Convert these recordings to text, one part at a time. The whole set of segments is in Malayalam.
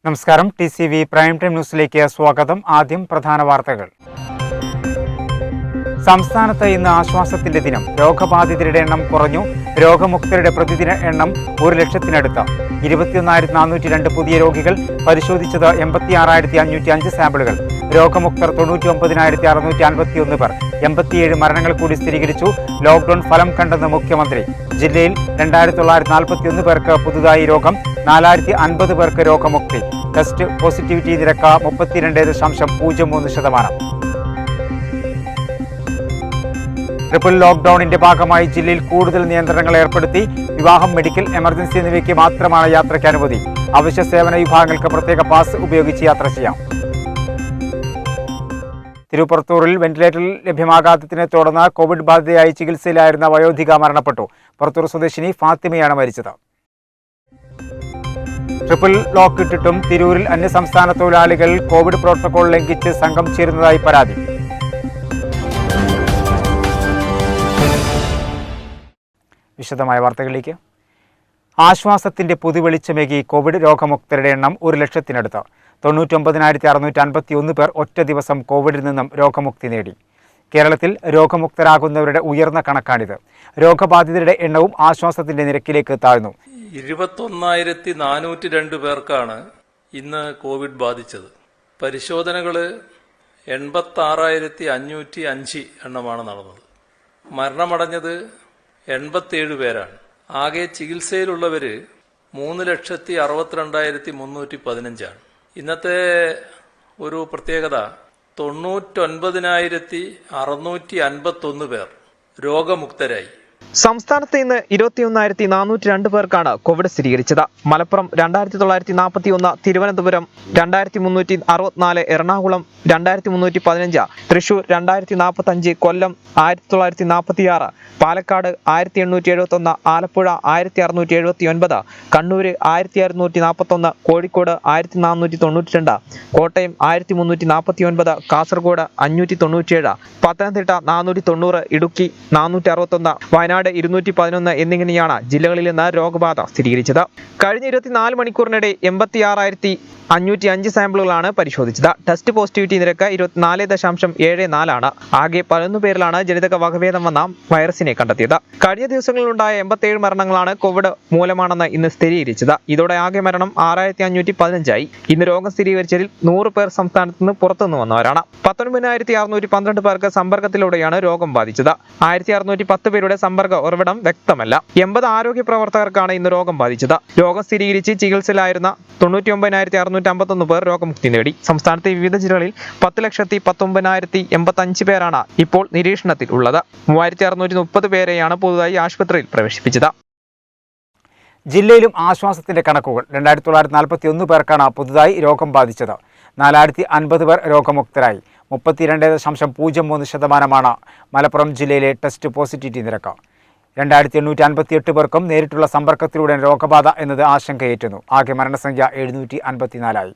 നമസ്കാരം. TCV പ്രൈം ടൈം ന്യൂസിലേക്ക് സ്വാഗതം. ആദ്യം പ്രധാന വാർത്തകൾ. സംസ്ഥാനത്ത് ഇന്ന് ആശ്വാസത്തിന്റെ ദിനം. രോഗബാധിതരുടെ എണ്ണം കുറഞ്ഞു. രോഗമുക്തരുടെ പ്രതിദിന എണ്ണം 1,00,000-നടുത്ത്. 21,402 പുതിയ രോഗികൾ. പരിശോധിച്ചത് 86,505 സാമ്പിളുകൾ. രോഗമുക്തർ 99,651 പേർ. 87 മരണങ്ങൾ കൂടി സ്ഥിരീകരിച്ചു. ലോക്ഡൌൺ ഫലം കണ്ടെന്ന് മുഖ്യമന്ത്രി. ജില്ലയിൽ 2,941 പേർക്ക് പുതുതായി രോഗം. 4,050 പേർക്ക് രോഗമുക്തി. ടെസ്റ്റ് പോസിറ്റിവിറ്റി നിരക്ക് 32.03%. ട്രിപ്പിൾ ലോക്ഡൌണിന്റെ ഭാഗമായി ജില്ലയിൽ കൂടുതൽ നിയന്ത്രണങ്ങൾ ഏർപ്പെടുത്തി. വിവാഹം, മെഡിക്കൽ, എമർജൻസി എന്നിവയ്ക്ക് മാത്രമാണ് യാത്രയ്ക്ക് അനുമതി. അവശ്യ സേവന വിഭാഗങ്ങൾക്ക് പ്രത്യേക പാസ് ഉപയോഗിച്ച് യാത്ര ചെയ്യാം. തിരുപ്പുറത്തൂരിൽ വെന്റിലേറ്ററിൽ ലഭ്യമാകാത്തതിനെ തുടർന്ന് കോവിഡ് ബാധിതയായി ചികിത്സയിലായിരുന്ന വയോധിക മരണപ്പെട്ടു. പുറത്തൂർ സ്വദേശിനി ഫാത്തിമയാണ് മരിച്ചത്. ട്രിപ്പിൾ ലോക്ക് ഇട്ടിട്ടും തിരൂരിൽ അന്യസംസ്ഥാന തൊഴിലാളികൾ കോവിഡ് പ്രോട്ടോകോൾ ലംഘിച്ച് സംഘം ചേരുന്നതായി പരാതി. വിശദമായ വാർത്തകളിലേക്ക്. ആശ്വാസത്തിന്റെ പുതുവെളിച്ചമേകി കോവിഡ് രോഗമുക്തരുടെ എണ്ണം 1,00,000-നടുത്ത്. 99,651 പേർ ഒറ്റ ദിവസം കോവിഡിൽ നിന്നും രോഗമുക്തി നേടി. കേരളത്തിൽ രോഗമുക്തരാകുന്നവരുടെ ഉയർന്ന കണക്കാണിത്. രോഗബാധിതരുടെ എണ്ണവും ആശ്വാസത്തിന്റെ നിരക്കിലേക്ക് താഴ്ന്നു. 21,402 പേർക്കാണ് ഇന്ന് കോവിഡ് ബാധിച്ചത്. പരിശോധനകൾ 86,505 എണ്ണമാണ് നടന്നത്. മരണമടഞ്ഞത് 87 പേരാണ്. ആകെ ചികിത്സയിലുള്ളവര് 3,62,315 ഇന്നത്തെ ഒരു പ്രത്യേകത 99,651 പേർ രോഗമുക്തരായി. സംസ്ഥാനത്ത് ഇന്ന് 21,402 പേർക്കാണ് കോവിഡ് സ്ഥിരീകരിച്ചത്. മലപ്പുറം 2,941, തിരുവനന്തപുരം 2,364, എറണാകുളം 2,315, തൃശൂർ 2,045, കൊല്ലം 1,946, പാലക്കാട് 1,871, ആലപ്പുഴ 1,679, കണ്ണൂർ 1,641, കോഴിക്കോട് 1,492, കോട്ടയം 1,349, കാസർഗോഡ് 597, പത്തനംതിട്ട 490, ഇടുക്കി 461, വയനാട് 211 എന്നിങ്ങനെയാണ് ജില്ലകളിൽ നിന്ന് രോഗബാധ സ്ഥിരീകരിച്ചത്. കഴിഞ്ഞ 24 മണിക്കൂറിനിടെ 86,505 സാമ്പിളുകളാണ് പരിശോധിച്ചത്. ടെസ്റ്റ് പോസിറ്റിവിറ്റി നിരക്ക് 24.74 ആണ്. ആകെ 11 പേരിലാണ് ജനിതക വകഭേദം വന്ന വൈറസിനെ കണ്ടെത്തിയത്. കഴിഞ്ഞ ദിവസങ്ങളിലുണ്ടായ 87 മരണങ്ങളാണ് കോവിഡ് മൂലമാണെന്ന് ഇന്ന് സ്ഥിരീകരിച്ചത്. ഇതോടെ ആകെ മരണം 6,515 ഇന്ന് രോഗം സ്ഥിരീകരിച്ചതിൽ 100 പേർ സംസ്ഥാനത്ത് നിന്ന് പുറത്തുനിന്ന് വന്നവരാണ്. 19,612 പേർക്ക് സമ്പർക്കത്തിലൂടെയാണ് രോഗം ബാധിച്ചത്. 1,610 പേരുടെ സമ്പർക്ക ഉറവിടം വ്യക്തമല്ല. 80 ആരോഗ്യ പ്രവർത്തകർക്കാണ് ഇന്ന് രോഗം ബാധിച്ചത്. രോഗം സ്ഥിരീകരിച്ച് ചികിത്സയിലായിരുന്ന 99,651 പേർ രോഗമുക്തി നേടി. സംസ്ഥാനത്തെ വിവിധ ജില്ലകളിൽ 10,19,085 പേരാണ് ഇപ്പോൾ നിരീക്ഷണത്തിൽ ഉള്ളത്. 3,630 പേരെയാണ് പുതുതായി ആശുപത്രിയിൽ പ്രവേശിപ്പിച്ചത്. ജില്ലയിലും ആശ്വാസത്തിന്റെ കണക്കുകൾ. 2,941 പേർക്കാണ് പുതുതായി രോഗം ബാധിച്ചത്. 4,050 പേർ രോഗമുക്തരായി. 32.03% മലപ്പുറം ജില്ലയിലെ ടെസ്റ്റ് പോസിറ്റിവിറ്റി നിരക്ക്. 2,858 പേർക്കും നേരിട്ടുള്ള സമ്പർക്കത്തിലൂടെ രോഗബാധ എന്നത് ആശങ്കയേറ്റുന്നു. ആകെ മരണസംഖ്യ 754.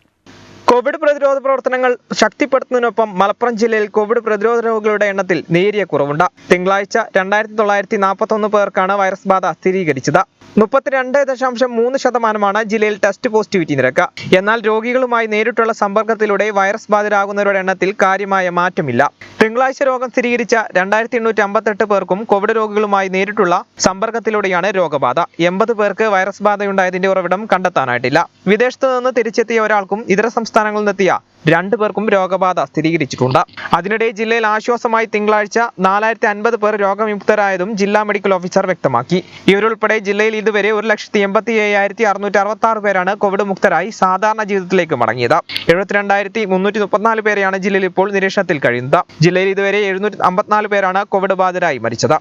കോവിഡ് പ്രതിരോധ പ്രവർത്തനങ്ങൾ ശക്തിപ്പെടുത്തുന്നതിനൊപ്പം മലപ്പുറം ജില്ലയിൽ കോവിഡ് പ്രതിരോധ രോഗികളുടെ എണ്ണത്തിൽ നേരിയ കുറവുണ്ട്. തിങ്കളാഴ്ച 2,941 പേർക്കാണ് വൈറസ് ബാധ സ്ഥിരീകരിച്ചത്. 32.3% ജില്ലയിൽ ടെസ്റ്റ് പോസിറ്റിവിറ്റി നിരക്ക്. എന്നാൽ രോഗികളുമായി നേരിട്ടുള്ള സമ്പർക്കത്തിലൂടെ വൈറസ് ബാധിതരാകുന്നവരുടെ എണ്ണത്തിൽ കാര്യമായ മാറ്റമില്ല. തിങ്കളാഴ്ച രോഗം സ്ഥിരീകരിച്ച 2,858 പേർക്കും കോവിഡ് രോഗികളുമായി നേരിട്ടുള്ള സമ്പർക്കത്തിലൂടെയാണ് രോഗബാധ. 80 പേർക്ക് വൈറസ് ബാധയുണ്ടായതിന്റെ ഉറവിടം കണ്ടെത്താനായിട്ടില്ല. വിദേശത്ത് നിന്ന് തിരിച്ചെത്തിയ ഒരാൾക്കും ഇതര സംസ്ഥാനങ്ങളിൽ നിന്നെത്തിയ 2 പേർക്കും രോഗബാധ സ്ഥിരീകരിച്ചിട്ടുണ്ട്. അതിനിടെ ജില്ലയിൽ ആശ്വാസമായി തിങ്കളാഴ്ച 4,050 പേർ രോഗവിമുക്തരായതും ജില്ലാ മെഡിക്കൽ ഓഫീസർ വ്യക്തമാക്കി. ഇവരുൾപ്പെടെ ജില്ലയിൽ ഇതുവരെ 1,87,664 പേരാണ് കോവിഡ് മുക്തരായി സാധാരണ ജീവിതത്തിലേക്ക് മടങ്ങിയത്. 72,334 പേരെയാണ് ജില്ലയിൽ ഇപ്പോൾ നിരീക്ഷണത്തിൽ കഴിയുന്നത്. ജില്ലയിൽ ഇതുവരെ 754 പേരാണ് കോവിഡ് ബാധിതരായി മരിച്ചത്.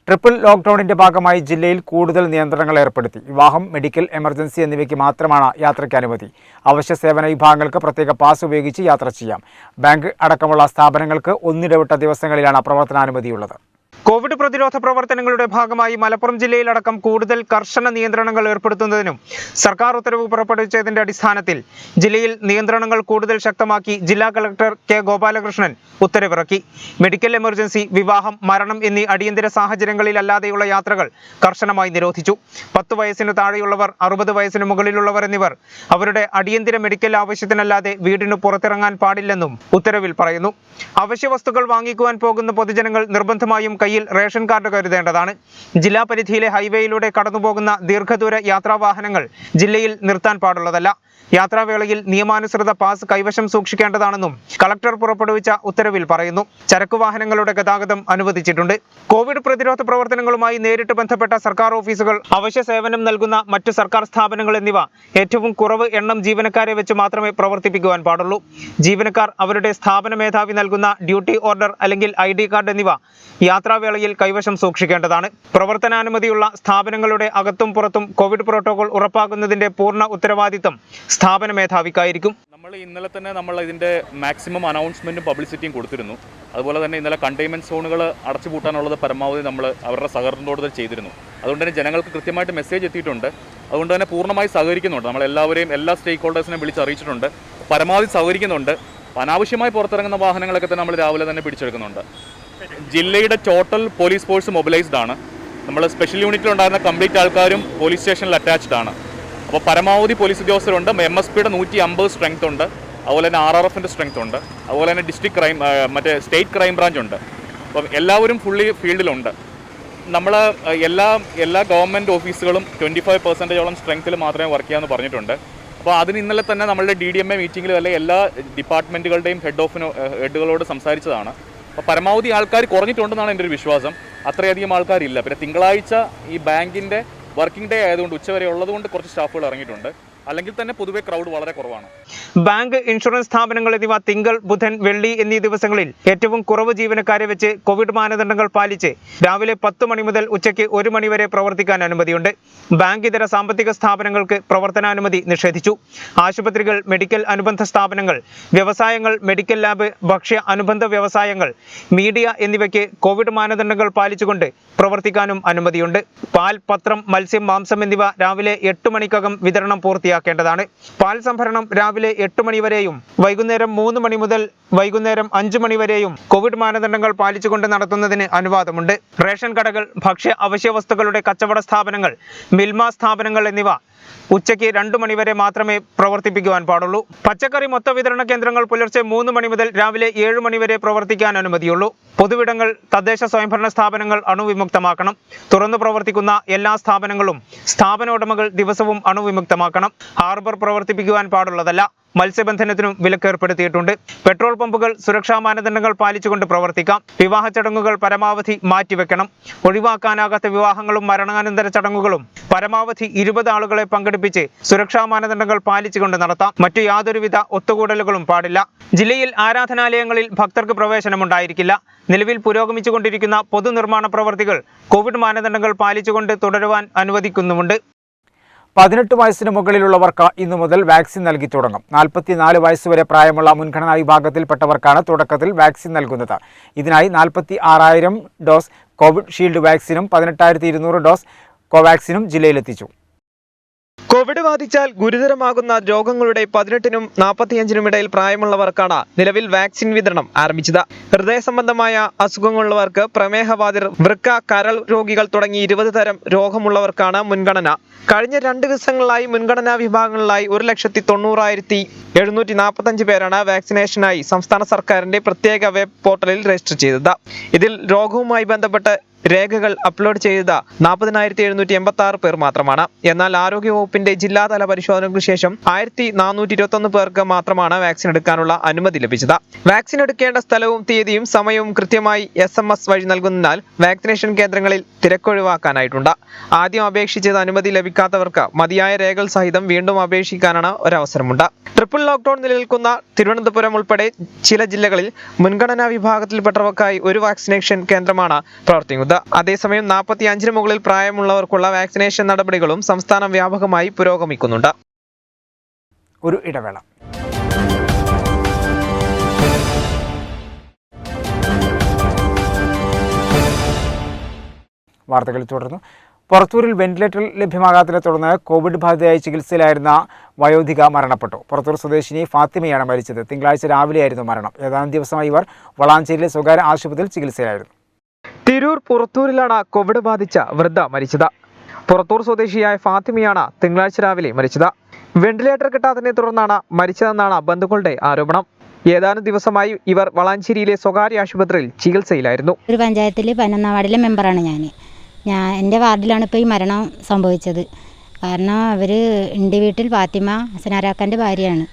ട്രിപ്പിൾ ലോക്ഡൌണിന്റെ ഭാഗമായി ജില്ലയിൽ കൂടുതൽ നിയന്ത്രണങ്ങൾ ഏർപ്പെടുത്തി. വിവാഹം, മെഡിക്കൽ, എമർജൻസി എന്നിവയ്ക്ക് മാത്രമാണ് യാത്രയ്ക്ക് അനുമതി. അവശ്യ സേവന വിഭാഗങ്ങൾക്ക് പ്രത്യേക പാസ് ഉപയോഗിച്ച് യാത്ര ചെയ്യാം. ബാങ്ക് അടക്കമുള്ള സ്ഥാപനങ്ങൾക്ക് ഒന്നിടവിട്ട ദിവസങ്ങളിലാണ് പ്രവർത്തനാനുമതിയുള്ളത്. കോവിഡ് പ്രതിരോധ പ്രവർത്തനങ്ങളുടെ ഭാഗമായി മലപ്പുറം ജില്ലയിലടക്കം കൂടുതൽ കർശന നിയന്ത്രണങ്ങൾ ഏർപ്പെടുത്തുന്നതിനും സർക്കാർ ഉത്തരവ് പുറപ്പെടുവിച്ചതിന്റെ അടിസ്ഥാനത്തിൽ ജില്ലയിൽ നിയന്ത്രണങ്ങൾ കൂടുതൽ ശക്തമാക്കി ജില്ലാ കളക്ടർ കെ ഗോപാലകൃഷ്ണൻ ഉത്തരവിറക്കി. മെഡിക്കൽ എമർജൻസി, വിവാഹം, മരണം എന്നീ അടിയന്തര സാഹചര്യങ്ങളിലല്ലാതെയുള്ള യാത്രകൾ കർശനമായി നിരോധിച്ചു. 10 വയസ്സിന് താഴെയുള്ളവർ, 60 വയസ്സിന് മുകളിലുള്ളവർ എന്നിവർ അവരുടെ അടിയന്തര മെഡിക്കൽ ആവശ്യത്തിനല്ലാതെ വീടിന് പുറത്തിറങ്ങാൻ പാടില്ലെന്നും ഉത്തരവിൽ പറയുന്നു. അവശ്യ വസ്തുക്കൾ വാങ്ങിക്കുവാൻ പോകുന്ന പൊതുജനങ്ങൾ നിർബന്ധമായും കയ്യിൽ റേഷൻ കാർഡ് കരുതേണ്ടതാണ്. ജില്ലാ പരിധിയിലെ ഹൈവേയിലൂടെ കടന്നുപോകുന്ന ദീർഘദൂര യാത്രാവാഹനങ്ങൾ ജില്ലയിൽ നിർത്താൻ പാടുള്ളതല്ല. യാത്രാവേളയിൽ നിയമാനുസൃത പാസ് കൈവശം സൂക്ഷിക്കേണ്ടതാണെന്നും കളക്ടർ പുറപ്പെടുവിച്ച ഉത്തരവിൽ പറയുന്നു. ചരക്കു വാഹനങ്ങളുടെ ഗതാഗതം അനുവദിച്ചിട്ടുണ്ട്. കോവിഡ് പ്രതിരോധ പ്രവർത്തനങ്ങളുമായി നേരിട്ട് ബന്ധപ്പെട്ട സർക്കാർ ഓഫീസുകൾ, അവശ്യ സേവനം നൽകുന്ന മറ്റു സർക്കാർ സ്ഥാപനങ്ങൾ എന്നിവ ഏറ്റവും കുറവ് എണ്ണം ജീവനക്കാരെ വെച്ച് മാത്രമേ പ്രവർത്തിപ്പിക്കുവാൻ പാടുള്ളൂ. ജീവനക്കാർ അവരുടെ സ്ഥാപന മേധാവി നൽകുന്ന ഡ്യൂട്ടി ഓർഡർ അല്ലെങ്കിൽ ID കാർഡ് എന്നിവ യാത്രാവേളയിൽ കൈവശം സൂക്ഷിക്കേണ്ടതാണ്. പ്രവർത്തനാനുമതിയുള്ള സ്ഥാപനങ്ങളുടെ അകത്തും പുറത്തും കോവിഡ് പ്രോട്ടോകോൾ ഉറപ്പാക്കുന്നതിന്റെ പൂർണ്ണ ഉത്തരവാദിത്തം സ്ഥാപന മേധാവിക്കായിരിക്കും. ഇന്നലെ തന്നെ ഇതിന്റെ മാക്സിമം അനൗൺസ്മെന്റും പബ്ലിസിറ്റിയും കൊടുത്തിരുന്നു. അതുപോലെ തന്നെ ഇന്നലെ കണ്ടെയ്ൻമെന്റ് സോണുകൾ അടച്ചുപൂട്ടാനുള്ളത് പരമാവധി നമ്മൾ അവരുടെ സഹകരണത്തോടെ ചെയ്തിരുന്നു. അതുകൊണ്ട് തന്നെ ജനങ്ങൾക്ക് കൃത്യമായിട്ട് മെസ്സേജ് എത്തിയിട്ടുണ്ട്. അതുകൊണ്ട് തന്നെ പൂർണ്ണമായി സഹകരിക്കുന്നുണ്ട്. നമ്മളെല്ലാവരെയും, എല്ലാ സ്റ്റേക്ക് ഹോൾഡേഴ്സിനെയും വിളിച്ചറിയിച്ചിട്ടുണ്ട്. പരമാവധി സഹകരിക്കുന്നുണ്ട്. അനാവശ്യമായി പുറത്തിറങ്ങുന്ന വാഹനങ്ങളൊക്കെ തന്നെ നമ്മൾ രാവിലെ തന്നെ പിടിച്ചെടുക്കുന്നുണ്ട്. ജില്ലയുടെ ടോട്ടൽ പോലീസ് ഫോഴ്സ് മൊബിലൈസ്ഡ് ആണ്. നമ്മൾ സ്പെഷ്യൽ യൂണിറ്റിലുണ്ടായിരുന്ന കംപ്ലീറ്റ് ആൾക്കാരും പോലീസ് സ്റ്റേഷനിൽ അറ്റാച്ച്ഡ് ആണ്. അപ്പോൾ പരമാവധി പോലീസ് ഉദ്യോഗസ്ഥരുണ്ട്. MSPയുടെ 150 സ്ട്രെങ്ത് ഉണ്ട്. അതുപോലെ തന്നെ RRFന്റെ സ്ട്രെങ്ത് ഉണ്ട്. അതുപോലെ തന്നെ district crime, state crime branch ഉണ്ട്. അപ്പം എല്ലാവരും ഫുള്ളി ഫീൽഡിലുണ്ട്. നമ്മൾ എല്ലാ ഗവൺമെൻറ് ഓഫീസുകളും 25% സ്ട്രെങ്ത്തിൽ മാത്രമേ വർക്ക് ചെയ്യാമെന്ന് പറഞ്ഞിട്ടുണ്ട്. അപ്പോൾ അതിന് ഇന്നലെ തന്നെ നമ്മളുടെ DDMA മീറ്റിങ്ങിൽ എല്ലാ ഡിപ്പാർട്ട്മെൻറ്റുകളുടെയും ഹെഡുകളോട് സംസാരിച്ചതാണ്. അപ്പോൾ പരമാവധി ആൾക്കാർ കുറഞ്ഞിട്ടുണ്ടെന്നാണ് എൻ്റെ ഒരു വിശ്വാസം. അത്രയധികം ആൾക്കാരില്ല. പിന്നെ തിങ്കളാഴ്ച ഈ ബാങ്കിൻ്റെ വർക്കിംഗ് ഡേ ആയതുകൊണ്ട് ഉച്ചവരെ ഉള്ളതുകൊണ്ട് കുറച്ച് സ്റ്റാഫുകൾ ഇറങ്ങിയിട്ടുണ്ട്. അല്ലെങ്കിൽ തന്നെ പൊതുവെ ക്രൗഡ് വളരെ കുറവാണ്. ബാങ്ക്, ഇൻഷുറൻസ് സ്ഥാപനങ്ങൾ എന്നിവ തിങ്കൾ, ബുധൻ, വെള്ളി എന്നീ ദിവസങ്ങളിൽ ഏറ്റവും കുറവ് ജീവനക്കാരെ വെച്ച് കോവിഡ് മാനദണ്ഡങ്ങൾ പാലിച്ച് രാവിലെ 10 മണി മുതൽ ഉച്ചയ്ക്ക് 1 മണി വരെ പ്രവർത്തിക്കാൻ അനുമതിയുണ്ട്. ബാങ്ക് ഇതര സാമ്പത്തിക സ്ഥാപനങ്ങൾക്ക് പ്രവർത്തനാനുമതി നിഷേധിച്ചു. ആശുപത്രികൾ, മെഡിക്കൽ അനുബന്ധ സ്ഥാപനങ്ങൾ, വ്യവസായങ്ങൾ, മെഡിക്കൽ ലാബ്, ഭക്ഷ്യ അനുബന്ധ വ്യവസായങ്ങൾ, മീഡിയ എന്നിവയ്ക്ക് കോവിഡ് മാനദണ്ഡങ്ങൾ പാലിച്ചുകൊണ്ട് പ്രവർത്തിക്കാനും അനുമതിയുണ്ട്. പാൽ, പത്രം, മത്സ്യം, മാംസം എന്നിവ രാവിലെ 8 മണിക്കകം വിതരണം പൂർത്തിയാക്കേണ്ടതാണ്. പാൽ സംഭരണം രാവിലെ 8 മണി വരെയും വൈകുന്നേരം 3 മണി മുതൽ വൈകുന്നേരം 5 മണി വരെയും കോവിഡ് മാനദണ്ഡങ്ങൾ പാലിച്ചുകൊണ്ട് നടത്തുന്നതിന് അനുവാദമുണ്ട്. റേഷൻ കടകൾ, ഭക്ഷ്യ അവശ്യ വസ്തുക്കളുടെ കച്ചവട സ്ഥാപനങ്ങൾ, മിൽമ സ്ഥാപനങ്ങൾ എന്നിവ ഉച്ചയ്ക്ക് 2 മണി വരെ മാത്രമേ പ്രവർത്തിപ്പിക്കുവാൻ പാടുള്ളൂ. പച്ചക്കറി മൊത്ത വിതരണ കേന്ദ്രങ്ങൾ പുലർച്ചെ 3 മണി മുതൽ രാവിലെ 7 മണി വരെ പ്രവർത്തിക്കാൻ അനുമതിയുള്ളൂ. പൊതുവിടങ്ങൾ, തദ്ദേശ സ്വയംഭരണ സ്ഥാപനങ്ങൾ അണുവിമുക്തമാക്കണം. തുറന്നു പ്രവർത്തിക്കുന്ന എല്ലാ സ്ഥാപനങ്ങളും സ്ഥാപന ഉടമകൾ ദിവസവും അണുവിമുക്തമാക്കണം. ഹാർബർ പ്രവർത്തിപ്പിക്കുവാൻ പാടുള്ളതല്ല. മത്സ്യബന്ധനത്തിനും വിലക്കേർപ്പെടുത്തിയിട്ടുണ്ട്. പെട്രോൾ പമ്പുകൾ സുരക്ഷാ മാനദണ്ഡങ്ങൾ പാലിച്ചുകൊണ്ട് പ്രവർത്തിക്കാം. വിവാഹ ചടങ്ങുകൾ പരമാവധി മാറ്റിവെക്കണം. ഒഴിവാക്കാനാകാത്ത വിവാഹങ്ങളും മരണാനന്തര ചടങ്ങുകളും പരമാവധി 20 ആളുകളെ പങ്കെടുപ്പിച്ച് സുരക്ഷാ മാനദണ്ഡങ്ങൾ പാലിച്ചുകൊണ്ട് നടത്താം. മറ്റു യാതൊരുവിധ ഒത്തുകൂടലുകളും പാടില്ല. ജില്ലയിൽ ആരാധനാലയങ്ങളിൽ ഭക്തർക്ക് പ്രവേശനമുണ്ടായിരിക്കില്ല. നിലവിൽ പുരോഗമിച്ചുകൊണ്ടിരിക്കുന്ന പൊതുനിർമ്മാണ പ്രവർത്തികൾ കോവിഡ് മാനദണ്ഡങ്ങൾ പാലിച്ചുകൊണ്ട് തുടരുവാൻ അനുവദിക്കുന്നുമുണ്ട്. 18 വയസ്സിന് മുകളിലുള്ളവർക്ക് ഇന്നു മുതൽ വാക്സിൻ നൽകി തുടങ്ങും. 44 വയസ്സുവരെ പ്രായമുള്ള മുൻഗണനാ വിഭാഗത്തിൽപ്പെട്ടവർക്കാണ് തുടക്കത്തിൽ വാക്സിൻ നൽകുന്നത്. ഇതിനായി 46,000 ഡോസ് കോവിഡ് ഷീൽഡ് വാക്സിനും 18,200 ഡോസ് കോവാക്സിനും ജില്ലയിലെത്തിച്ചു. കോവിഡ് ബാധിച്ചാൽ ഗുരുതരമാകുന്ന രോഗങ്ങളുടെ 18നും 45നും ഇടയിൽ പ്രായമുള്ളവർക്കാണ് നിലവിൽ വാക്സിൻ വിതരണം ആരംഭിച്ചത്. ഹൃദയ സംബന്ധമായ അസുഖങ്ങളുള്ളവർക്ക്, പ്രമേഹബാധിതർ, വൃക്ക, കരൾ രോഗികൾ തുടങ്ങി 20 തരം രോഗമുള്ളവർക്കാണ് മുൻഗണന. കഴിഞ്ഞ 2 ദിവസങ്ങളിലായി മുൻഗണനാ വിഭാഗങ്ങളിലായി 1,90,745 പേരാണ് വാക്സിനേഷനായി സംസ്ഥാന സർക്കാരിന്റെ പ്രത്യേക വെബ് പോർട്ടലിൽ രജിസ്റ്റർ ചെയ്തത്. ഇതിൽ രോഗവുമായി ബന്ധപ്പെട്ട് രേഖകൾ അപ്ലോഡ് ചെയ്ത 40,786 പേർ മാത്രമാണ്. എന്നാൽ ആരോഗ്യവകുപ്പിന്റെ ജില്ലാതല പരിശോധനകൾക്ക് ശേഷം 1,421 പേർക്ക് മാത്രമാണ് വാക്സിൻ എടുക്കാനുള്ള അനുമതി ലഭിച്ചത്. വാക്സിൻ എടുക്കേണ്ട സ്ഥലവും തീയതിയും സമയവും കൃത്യമായി SMS വഴി നൽകുന്നതിനാൽ വാക്സിനേഷൻ കേന്ദ്രങ്ങളിൽ തിരക്കൊഴിവാക്കാനായിട്ടുണ്ട്. ആദ്യം അപേക്ഷിച്ചത് അനുമതി ലഭിക്കാത്തവർക്ക് മതിയായ രേഖകൾ സഹിതം വീണ്ടും അപേക്ഷിക്കാനാണ് ഒരവസരമുണ്ട്. ട്രിപ്പിൾ ലോക്ക്ഡൌൺ നിലനിൽക്കുന്ന തിരുവനന്തപുരം ഉൾപ്പെടെ ചില ജില്ലകളിൽ മുൻഗണനാ വിഭാഗത്തിൽപ്പെട്ടവർക്കായി ഒരു വാക്സിനേഷൻ കേന്ദ്രമാണ് പ്രവർത്തിക്കുന്നത്. അതേസമയം 45-ന് മുകളിൽ പ്രായമുള്ളവർക്കുള്ള വാക്സിനേഷൻ നടപടികളും സംസ്ഥാന വ്യാപകമായി പുരോഗമിക്കുന്നുണ്ട്. ഒരു ഇടവേള. വാർത്തകൾ തുടർന്നു. പുറത്തൂരിൽ വെന്റിലേറ്റർ ലഭ്യമാകാത്തതിനെ തുടർന്ന് കോവിഡ് ബാധിതയായി ചികിത്സയിലായിരുന്ന വയോധിക മരണപ്പെട്ടു. പുറത്തൂർ സ്വദേശിനി ഫാത്തിമയാണ് മരിച്ചത്. തിങ്കളാഴ്ച രാവിലെയായിരുന്നു മരണം. ഏതാനും ദിവസമായി ഇവർ വളാഞ്ചേരിയിലെ സ്വകാര്യ ആശുപത്രിയിൽ ചികിത്സയിലായിരുന്നു. തിരൂർ പുറത്തൂരിലാണ് കോവിഡ് ബാധിച്ച വൃദ്ധ മരിച്ചത്. പുറത്തൂർ സ്വദേശിയായ ഫാത്തിമയാണ് തിങ്കളാഴ്ച രാവിലെ മരിച്ചത്. വെന്റിലേറ്റർ കിട്ടാത്തതിനെ തുടർന്നാണ് മരിച്ചതെന്നാണ് ബന്ധുക്കളുടെ ആരോപണം. ഏതാനും ദിവസമായി ഇവർ വളാഞ്ചേരിയിലെ സ്വകാര്യ ആശുപത്രിയിൽ ചികിത്സയിലായിരുന്നു. ഒരു പഞ്ചായത്തിൽ 11 വാർഡിലെ മെമ്പറാണ് എൻ്റെ വാർഡിലാണ് ഇപ്പോൾ ഈ മരണം സംഭവിച്ചത്. കാരണം അവർ എൻ്റെ വീട്ടിൽ ഫാത്തിമ ഹസനാരാക്കാൻ്റെ ഭാര്യയാണ്.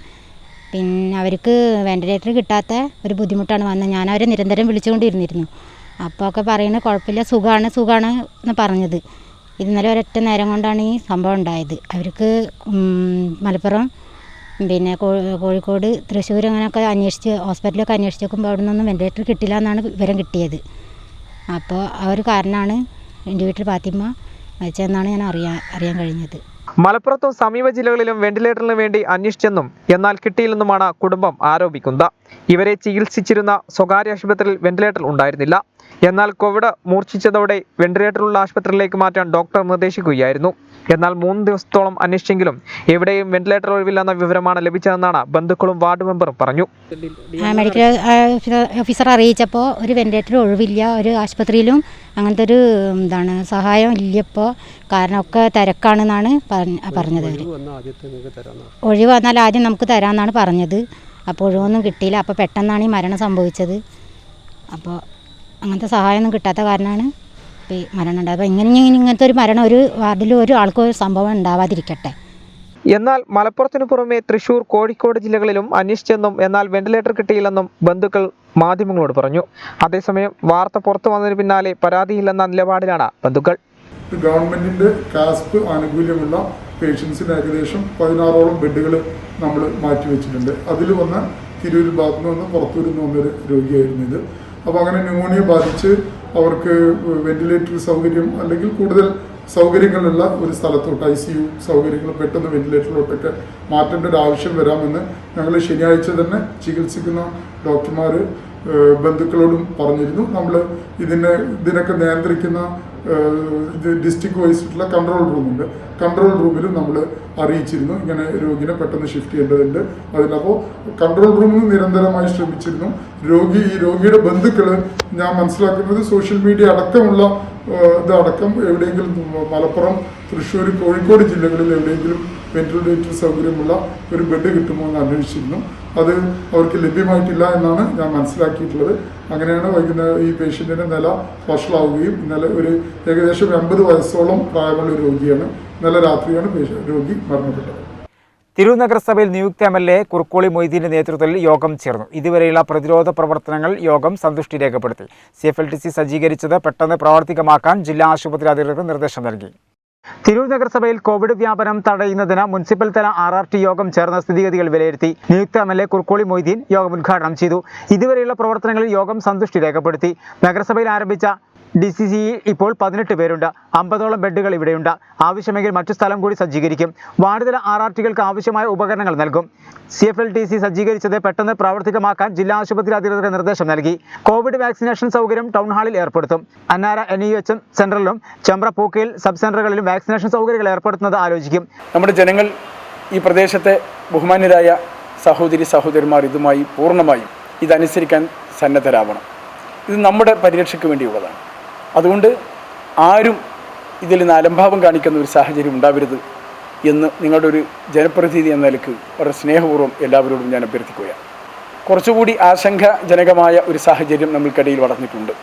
പിന്നെ അവർക്ക് വെന്റിലേറ്റർ കിട്ടാത്ത ഒരു ബുദ്ധിമുട്ടാണ് വന്നത്. ഞാൻ അവരെ നിരന്തരം വിളിച്ചുകൊണ്ടിരുന്നിരുന്നു. അപ്പോൾ ഒക്കെ പറയുന്നത് കുഴപ്പമില്ല, സുഖമാണ് എന്ന് പറഞ്ഞത്. ഇന്നലെ ഒരൊറ്റ നേരം കൊണ്ടാണ് ഈ സംഭവം ഉണ്ടായത്. അവർക്ക് മലപ്പുറം പിന്നെ കോഴിക്കോട് തൃശ്ശൂർ അങ്ങനെയൊക്കെ അന്വേഷിച്ച് ഹോസ്പിറ്റലൊക്കെ അന്വേഷിച്ച് നോക്കുമ്പോൾ അവിടെ നിന്നൊന്നും വെന്റിലേറ്റർ കിട്ടില്ല എന്നാണ് വിവരം കിട്ടിയത്. അപ്പോൾ ആ ഒരു കാരണമാണ് എൻ്റെ വീട്ടിൽ ഫാത്തിമ മരിച്ചതെന്നാണ് ഞാൻ അറിയാൻ കഴിഞ്ഞത്. മലപ്പുറത്തും സമീപ ജില്ലകളിലും വെന്റിലേറ്ററിന് വേണ്ടി അന്വേഷിച്ചെന്നും എന്നാൽ കിട്ടിയില്ലെന്നുമാണ് കുടുംബം ആരോപിക്കുന്നത്. ഇവരെ ചികിത്സിച്ചിരുന്ന സ്വകാര്യ ആശുപത്രിയിൽ വെന്റിലേറ്റർ ഉണ്ടായിരുന്നില്ല. എന്നാൽ കോവിഡ് മൂർച്ഛിച്ചതോടെ വെന്റിലേറ്ററുള്ള ആശുപത്രിയിലേക്ക് മാറ്റാൻ ഡോക്ടർ നിർദ്ദേശിക്കുകയായിരുന്നു. എന്നാൽ 3 ദിവസത്തോളം അന്വേഷിച്ചെങ്കിലും എവിടെയും വെന്റിലേറ്റർ ഒഴിവില്ലെന്ന വിവരമാണ് ലഭിച്ചതെന്നാണ് ബന്ധുക്കളും വാർഡ് മെമ്പറും പറഞ്ഞു. മെഡിക്കൽ ഓഫീസർ അറിയിച്ചപ്പോൾ ഒരു വെന്റിലേറ്റർ ഒഴിവില്ല, ഒരു ആശുപത്രിയിലും അങ്ങനത്തെ ഒരു സഹായം ഇല്ലപ്പോൾ, കാരണം ഒക്കെ തിരക്കാണെന്നാണ് പറഞ്ഞത്. ഒഴിവ് വന്നാൽ ആദ്യം നമുക്ക് തരാമെന്നാണ് പറഞ്ഞത്. അപ്പോൾ ഒഴിവൊന്നും കിട്ടിയില്ല. അപ്പോൾ പെട്ടെന്നാണ് ഈ മരണം സംഭവിച്ചത്. അപ്പോൾ അങ്ങനത്തെ സഹായമൊന്നും കിട്ടാത്ത കാരണമാണ് ഈ മരണം ഉണ്ടായത്. അപ്പോൾ ഇങ്ങനത്തെ ഒരു മരണം ഒരു വാർഡിൽ ഒരു ആൾക്കും ഒരു സംഭവം ഉണ്ടാവാതിരിക്കട്ടെ. എന്നാൽ മലപ്പുറത്തിനു പുറമെ തൃശൂർ, കോഴിക്കോട് ജില്ലകളിലും അന്വേഷിച്ചെന്നും എന്നാൽ വെന്റിലേറ്റർ കിട്ടിയില്ലെന്നും ബന്ധുക്കൾ മാധ്യമങ്ങളോട് പറഞ്ഞു. അതേസമയം വാർത്ത പുറത്തു വന്നതിന് പിന്നാലെ പരാതിയില്ലെന്ന നിലപാടിലാണ് ബന്ധുക്കൾ. ഗവൺമെന്റിന്റെ കാസ്പ് ആനുകൂല്യമുള്ള പേഷ്യൻസിന് ഏകദേശം 16ഓളം ബെഡുകൾ നമ്മൾ മാറ്റിവെച്ചിട്ടുണ്ട്. അതിൽ വന്ന തിരൂർ ഭാഗത്തു നിന്ന് വന്ന പുറത്തൂരിൽ നിന്ന് വന്നൊരു രോഗിയായിരുന്നു ഇത്. അപ്പോൾ അങ്ങനെ ന്യൂമോണിയ ബാധിച്ച് അവർക്ക് വെന്റിലേറ്റർ സൗകര്യം അല്ലെങ്കിൽ കൂടുതൽ സൗകര്യങ്ങളുള്ള ഒരു സ്ഥലത്തോട്ട് ICU സൗകര്യങ്ങൾ പെട്ടെന്ന് വെന്റിലേറ്ററിലോട്ടൊക്കെ മാറ്റേണ്ട ഒരു ആവശ്യം വരാമെന്ന് ഞങ്ങൾ ശനിയാഴ്ച തന്നെ ചികിത്സിക്കുന്ന ഡോക്ടർമാർ ബന്ധുക്കളോടും പറഞ്ഞിരുന്നു. നമ്മൾ ഇതിനൊക്കെ നിയന്ത്രിക്കുന്ന ഡിസ്ട്രിക്ട് വൈസിട്ടുള്ള കൺട്രോൾ റൂമുണ്ട്. കൺട്രോൾ റൂമിലും നമ്മൾ അറിയിച്ചിരുന്നു ഇങ്ങനെ രോഗിനെ പെട്ടെന്ന് ഷിഫ്റ്റ് ചെയ്യേണ്ടതുണ്ട്. അതിനപ്പോൾ കൺട്രോൾ റൂമിൽ നിരന്തരമായി ശ്രമിച്ചിരുന്നു. ഈ രോഗിയുടെ ബന്ധുക്കൾ ഞാൻ മനസ്സിലാക്കുന്നത് സോഷ്യൽ മീഡിയ അടക്കമുള്ള ഇതടക്കം എവിടെയെങ്കിലും മലപ്പുറം, തൃശ്ശൂർ, കോഴിക്കോട് ജില്ലകളിൽ എവിടെയെങ്കിലും വെന്റിലേറ്റർ സൗകര്യമുള്ള ഒരു ബെഡ് കിട്ടുമോ എന്ന് അന്വേഷിച്ചിരുന്നു. അത് അവർക്ക് ലഭ്യമായിട്ടില്ല എന്നാണ് ഞാൻ മനസ്സിലാക്കിയിട്ടുള്ളത്. അങ്ങനെയാണ് വൈകുന്നേരം ഈ പേഷ്യൻറ്റിൻ്റെ നില വഷളാവുകയും ഇന്നലെ ഒരു ഏകദേശം 80 വയസ്സോളം പ്രായമുള്ള ഒരു രോഗിയാണ്. ഇന്നലെ രാത്രിയാണ് രോഗി മരണപ്പെട്ടത്. തിരൂർ നഗരസഭയിൽ നിയുക്ത MLA കുറുക്കോളി മൊയ്തീന്റെ നേതൃത്വത്തിൽ യോഗം ചേർന്നു. ഇതുവരെയുള്ള പ്രതിരോധ പ്രവർത്തനങ്ങൾ യോഗം സന്തുഷ്ടി രേഖപ്പെടുത്തി. CFLTC സജ്ജീകരിച്ചത് പെട്ടെന്ന് പ്രാവർത്തികമാക്കാൻ ജില്ലാ ആശുപത്രി അധികൃതർ നിർദ്ദേശം നൽകി. തിരൂർ നഗരസഭയിൽ കോവിഡ് വ്യാപനം തടയുന്നതിന് മുനിസിപ്പൽ തല RRT യോഗം ചേർന്ന സ്ഥിതിഗതികൾ വിലയിരുത്തി. നിയുക്ത MLA കുറുക്കോളി മൊയ്തീൻ യോഗം ഉദ്ഘാടനം ചെയ്തു. ഇതുവരെയുള്ള പ്രവർത്തനങ്ങളിൽ യോഗം സന്തുഷ്ടി രേഖപ്പെടുത്തി. നഗരസഭയിൽ ആരംഭിച്ച DCCE ഇപ്പോൾ 18 പേരുണ്ട്. 50ഓളം ബെഡുകൾ ഇവിടെയുണ്ട്. ആവശ്യമെങ്കിൽ മറ്റു സ്ഥലം കൂടി സജ്ജീകരിക്കും. വാർഡുതല RRTകൾക്ക് ആവശ്യമായ ഉപകരണങ്ങൾ നൽകും. CFLTC സജ്ജീകരിച്ചത് പെട്ടെന്ന് പ്രാവർത്തികമാക്കാൻ ജില്ലാ ആശുപത്രി അധികൃതർക്ക് നിർദ്ദേശം നൽകി. കോവിഡ് വാക്സിനേഷൻ സൗകര്യം ടൗൺ ഹാളിൽ ഏർപ്പെടുത്തും. അന്നാര NUHM സെന്ററിലും ചെമ്പ്ര പൂക്കയിൽ സബ് സെന്ററുകളിലും വാക്സിനേഷൻ സൗകര്യങ്ങൾ ഏർപ്പെടുത്തുന്നത് ആലോചിക്കും. നമ്മുടെ ജനങ്ങൾ ഈ പ്രദേശത്തെ ബഹുമാന്യരായ സഹോദരന്മാർ ഇതുമായി പൂർണ്ണമായും ഇതനുസരിക്കാൻ സന്നദ്ധരാവണം. ഇത് നമ്മുടെ പരിരക്ഷയ്ക്ക് വേണ്ടിയുള്ളതാണ്. അതുകൊണ്ട് ആരും ഇതിൽ നിന്ന് അലംഭാവം കാണിക്കുന്ന ഒരു സാഹചര്യം ഉണ്ടാവരുത് എന്ന് നിങ്ങളുടെ ഒരു ജനപ്രതിനിധി എന്ന നിലയ്ക്ക് വളരെ സ്നേഹപൂർവ്വം എല്ലാവരോടും ഞാൻ അഭ്യർത്ഥിക്കുകയാണ്. കുറച്ചുകൂടി ആശങ്കാജനകമായ ഒരു സാഹചര്യം നമ്മൾക്കിടയിൽ വളർന്നിട്ടുണ്ട്.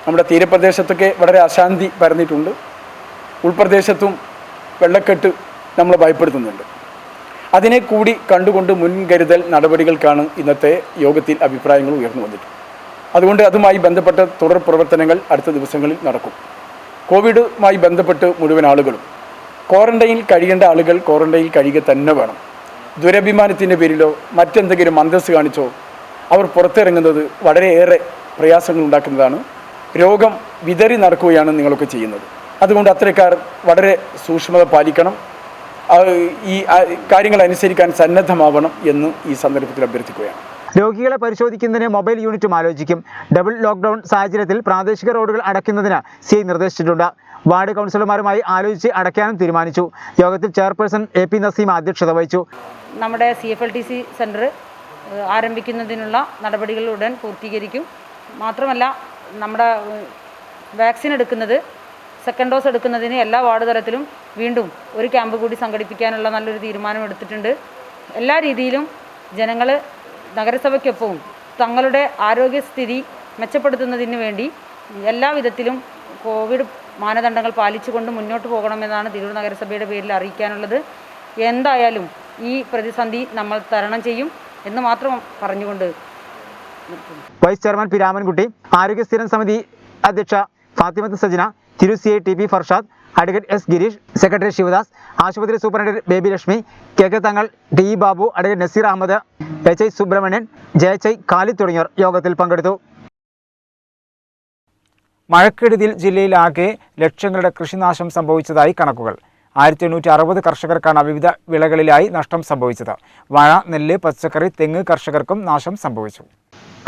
നമ്മുടെ തീരപ്രദേശത്തൊക്കെ വളരെ അശാന്തി പരന്നിട്ടുണ്ട്. ഉൾപ്രദേശത്തും വെള്ളക്കെട്ട് നമ്മളെ ഭയപ്പെടുത്തുന്നുണ്ട്. അതിനെ കൂടി കണ്ടുകൊണ്ട് മുൻകരുതൽ നടപടികൾക്കാണ് ഇന്നത്തെ യോഗത്തിൽ അഭിപ്രായങ്ങൾ ഉയർന്നു വന്നിട്ടുള്ളത്. അതുകൊണ്ട് അതുമായി ബന്ധപ്പെട്ട തുടർ പ്രവർത്തനങ്ങൾ അടുത്ത ദിവസങ്ങളിൽ നടക്കും. കോവിഡുമായി ബന്ധപ്പെട്ട് മുഴുവൻ ആളുകളും ക്വാറന്റൈനിൽ കഴിയേണ്ട ആളുകൾ ക്വാറന്റൈനിൽ കഴിയുക തന്നെ വേണം. ദുരഭിമാനത്തിൻ്റെ പേരിലോ മറ്റെന്തെങ്കിലും അന്തസ്സ് കാണിച്ചോ അവർ പുറത്തിറങ്ങുന്നത് വളരെയേറെ പ്രയാസങ്ങൾ ഉണ്ടാക്കുന്നതാണ്. രോഗം വിതറി നടക്കുകയാണ് നിങ്ങളൊക്കെ ചെയ്യുന്നത്. അതുകൊണ്ട് അത്തരക്കാർ വളരെ സൂക്ഷ്മത പാലിക്കണം. ഈ കാര്യങ്ങൾ അനുസരിക്കാൻ സന്നദ്ധമാവണം എന്ന് ഈ സന്ദർഭത്തിൽ അഭ്യർത്ഥിക്കുകയാണ്. രോഗികളെ പരിശോധിക്കുന്നതിന് മൊബൈൽ യൂണിറ്റും ആലോചിക്കും. ഡബിൾ ലോക്ക്ഡൌൺ സാഹചര്യത്തിൽ പ്രാദേശിക റോഡുകൾ അടയ്ക്കുന്നതിന് CI നിർദ്ദേശിച്ചിട്ടുണ്ട്. വാർഡ് കൗൺസിലർമാരുമായി ആലോചിച്ച് അടയ്ക്കാനും തീരുമാനിച്ചു. യോഗത്തിൽ ചെയർപേഴ്സൺ AP നസീമ അധ്യക്ഷത വഹിച്ചു. നമ്മുടെ CFLTC സെൻറ്റർ ആരംഭിക്കുന്നതിനുള്ള നടപടികൾ ഉടൻ പൂർത്തീകരിക്കും. മാത്രമല്ല നമ്മുടെ വാക്സിൻ എടുക്കുന്നത് സെക്കൻഡ് ഡോസ് എടുക്കുന്നതിന് എല്ലാ വാർഡ് തലത്തിലും വീണ്ടും ഒരു ക്യാമ്പ് കൂടി സംഘടിപ്പിക്കാനുള്ള നല്ലൊരു തീരുമാനം എടുത്തിട്ടുണ്ട്. എല്ലാ രീതിയിലും ജനങ്ങൾ നഗരസഭയ്ക്കൊപ്പവും തങ്ങളുടെ ആരോഗ്യസ്ഥിതി മെച്ചപ്പെടുത്തുന്നതിന് വേണ്ടി എല്ലാ വിധത്തിലും കോവിഡ് മാനദണ്ഡങ്ങൾ പാലിച്ചുകൊണ്ട് മുന്നോട്ട് പോകണമെന്നാണ് തിരൂർ നഗരസഭയുടെ പേരിൽ അറിയിക്കാനുള്ളത്. എന്തായാലും ഈ പ്രതിസന്ധി നമ്മൾ തരണം ചെയ്യും എന്ന് മാത്രം പറഞ്ഞുകൊണ്ട് വൈസ് ചെയർമാൻ പി രാമൻകുട്ടി, ആരോഗ്യ സ്ഥിരം സമിതി അധ്യക്ഷ Fathimath Sajana, Tirur CI TP Farshad, advocate S Girish, secretary Sivadas, ആശുപത്രി superintendent Baby Lakshmi, KK Thangal, DE Babu, advocate Naseer Ahammed, HI Subramanian, JHI Khalid തുടങ്ങിയവർ യോഗത്തിൽ പങ്കെടുത്തു. മഴക്കെടുതിയിൽ ജില്ലയിലാകെ ലക്ഷങ്ങളുടെ കൃഷിനാശം സംഭവിച്ചതായി കണക്കുകൾ. 1860 കർഷകർക്കാണ് വിവിധ വിളകളിലായി നഷ്ടം സംഭവിച്ചത്. വാഴ, നെല്ല്, പച്ചക്കറി, തെങ്ങ് കർഷകർക്കും നാശം സംഭവിച്ചു.